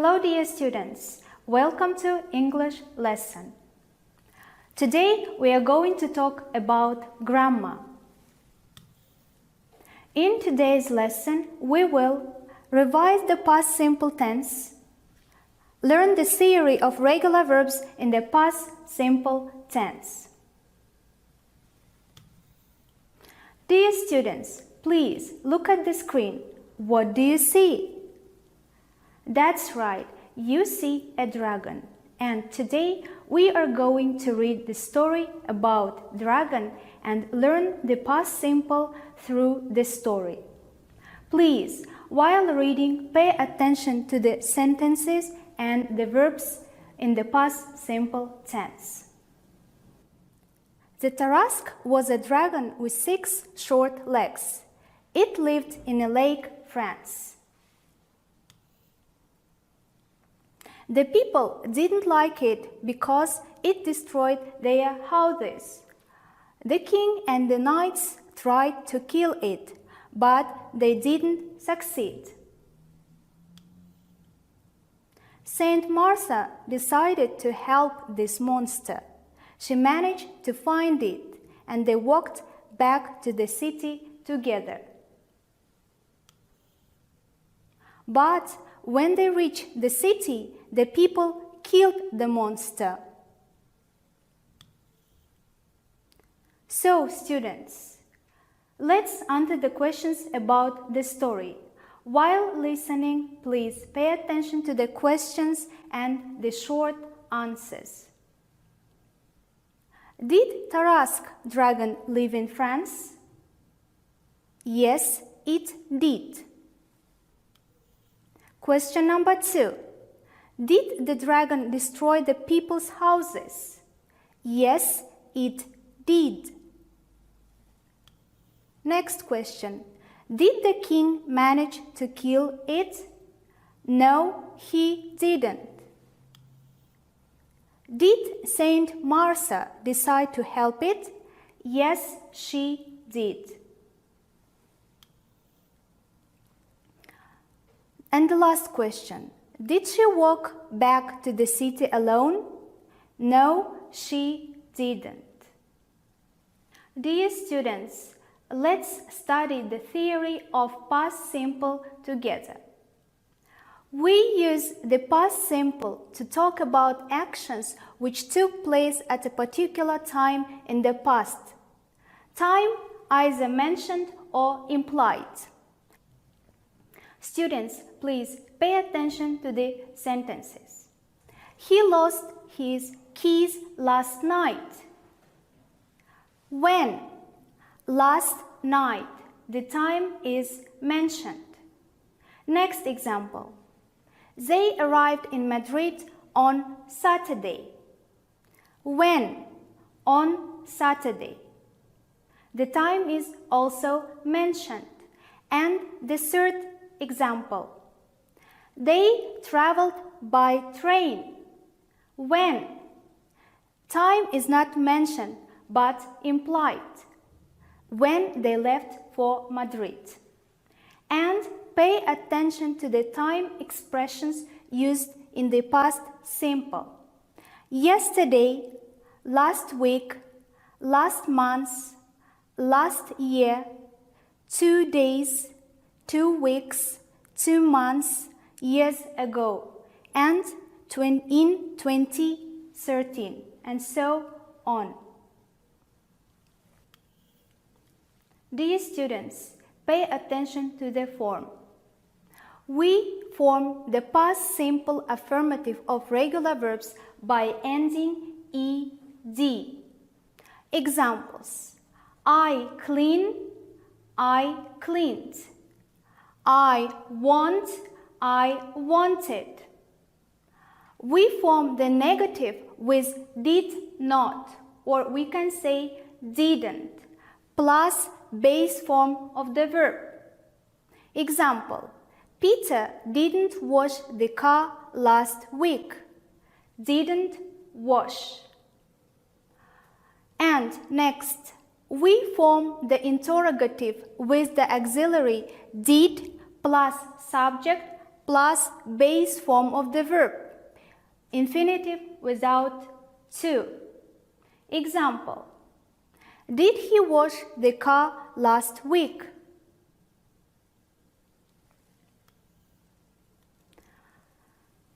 Hello dear students, welcome to English lesson. Today we are going to talk about grammar. In today's lesson we will revise the past simple tense, learn the theory of regular verbs in the past simple tense. Dear students, please look at the screen. What do you see? That's right, you see a dragon. And today we are going to read the story about dragon and learn the past simple through the story. Please, while reading, pay attention to the sentences and the verbs in the past simple tense. The Tarasque was a dragon with 6 short legs. It lived in a lake, France. The people didn't like it because it destroyed their houses. The king and the knights tried to kill it, but they didn't succeed. Saint Martha decided to help this monster. She managed to find it, and they walked back to the city together. But when they reached the city, the people killed the monster. So, students, let's answer the questions about the story. While listening, please pay attention to the questions and the short answers. Did Tarasque dragon live in France? Yes, it did. Question number 2. Did the dragon destroy the people's houses? Yes, it did. Next question. Did the king manage to kill it? No, he didn't. Did Saint Martha decide to help it? Yes, she did. And the last question. Did she walk back to the city alone? No, she didn't. Dear students, let's study the theory of past simple together. We use the past simple to talk about actions which took place at a particular time in the past. Time either mentioned or implied. Students, please pay attention to the sentences. He lost his keys last night. When? Last night. The time is mentioned. Next example. They arrived in Madrid on Saturday. When? On Saturday. The time is also mentioned. And the third example. They traveled by train. When? Time is not mentioned but implied. When they left for Madrid. And pay attention to the time expressions used in the past simple. Yesterday, last week, last month, last year, 2 days, 2 weeks, 2 months, years ago, and in 2013, and so on. Dear students, pay attention to the form. We form the past simple affirmative of regular verbs by ending ed. Examples. I clean, I cleaned. I want, I wanted. We form the negative with did not, or we can say didn't, plus base form of the verb. Example. Peter didn't wash the car last week. Didn't wash. And next, we form the interrogative with the auxiliary did plus subject plus base form of the verb, infinitive without to. Example: did he wash the car last week?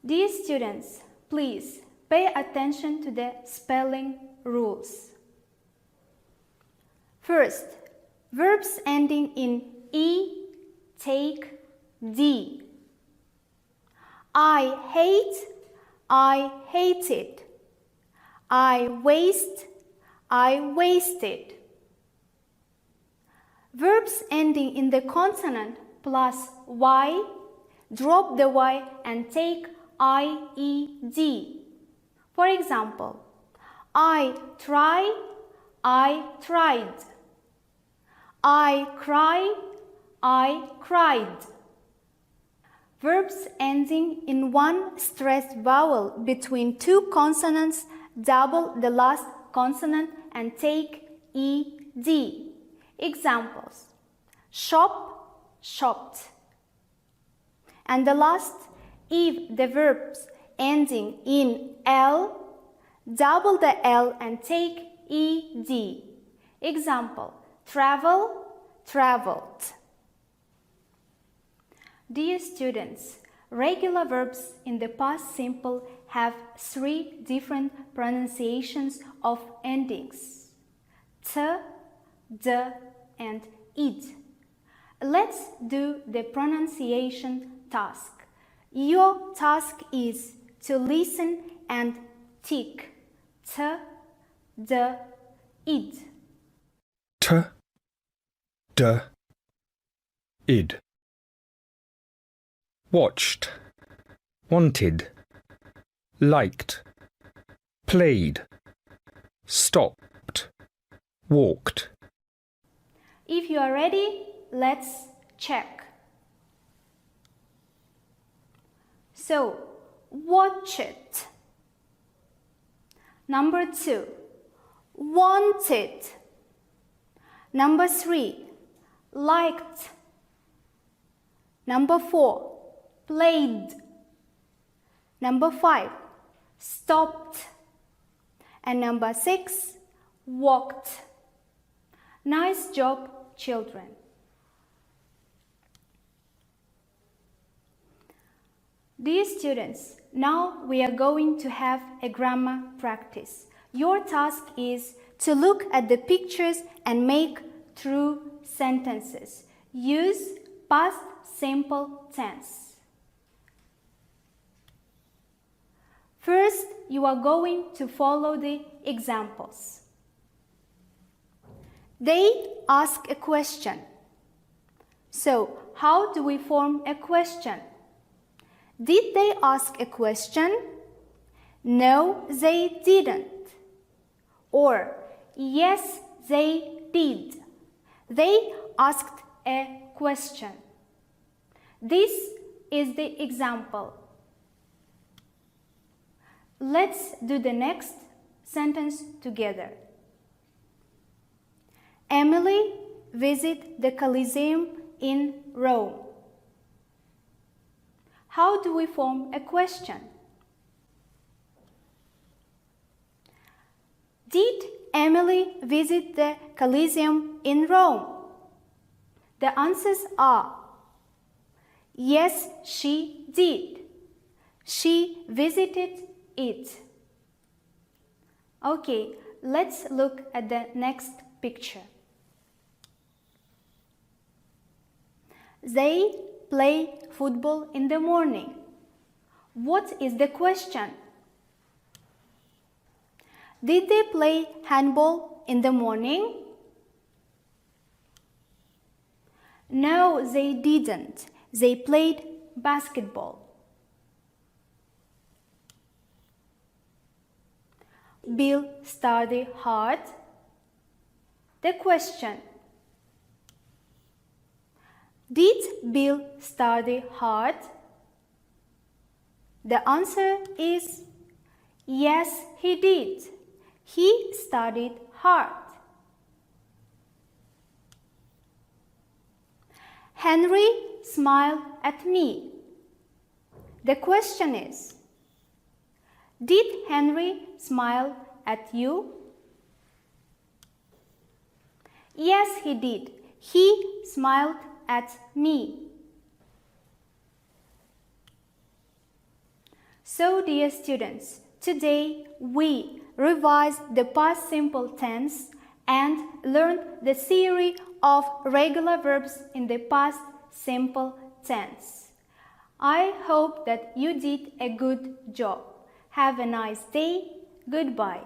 Dear students, please pay attention to the spelling rules. First, verbs ending in E take D. I hate, I hated. I waste, I wasted. Verbs ending in the consonant plus Y, drop the Y and take IED. For example, I try, I tried. I cry, I cried. Verbs ending in one stressed vowel between two consonants, double the last consonant and take ED. Examples: shop, shopped. And the last, if the verbs ending in L, double the L and take ED. Example: travel, traveled. Dear students, regular verbs in the past simple have 3 different pronunciations of endings: t, d, and id. Let's do the pronunciation task. Your task is to listen and tick t, d, id. T, d, id. Watched, wanted, liked, played, stopped, walked. If you are ready, let's check. So, watch it. Number 2, wanted. Number 3, liked. Number 4, played. Number 5, stopped. And number 6, walked. Nice job, children. Dear students, now we are going to have a grammar practice. Your task is to look at the pictures and make true sentences. Use past simple tense. First, you are going to follow the examples. They ask a question. So, how do we form a question? Did they ask a question? No, they didn't. Or, yes, they did. They asked a question. This is the example. Let's do the next sentence together. Emily visited the Colosseum in Rome. How do we form a question? Did Emily visit the Colosseum in Rome? The answers are: yes, she did. She visited it. Okay, let's look at the next picture. They play football in the morning. What is the question? Did they play handball in the morning? No, they didn't. They played basketball. Bill studied hard. The question: did Bill study hard? The answer is yes, he did. He studied hard. Henry smiled at me. The question is, did Henry smile at you? Yes, he did. He smiled at me. So, dear students, today we revised the past simple tense and learned the theory of regular verbs in the past simple tense. I hope that you did a good job. Have a nice day. Goodbye.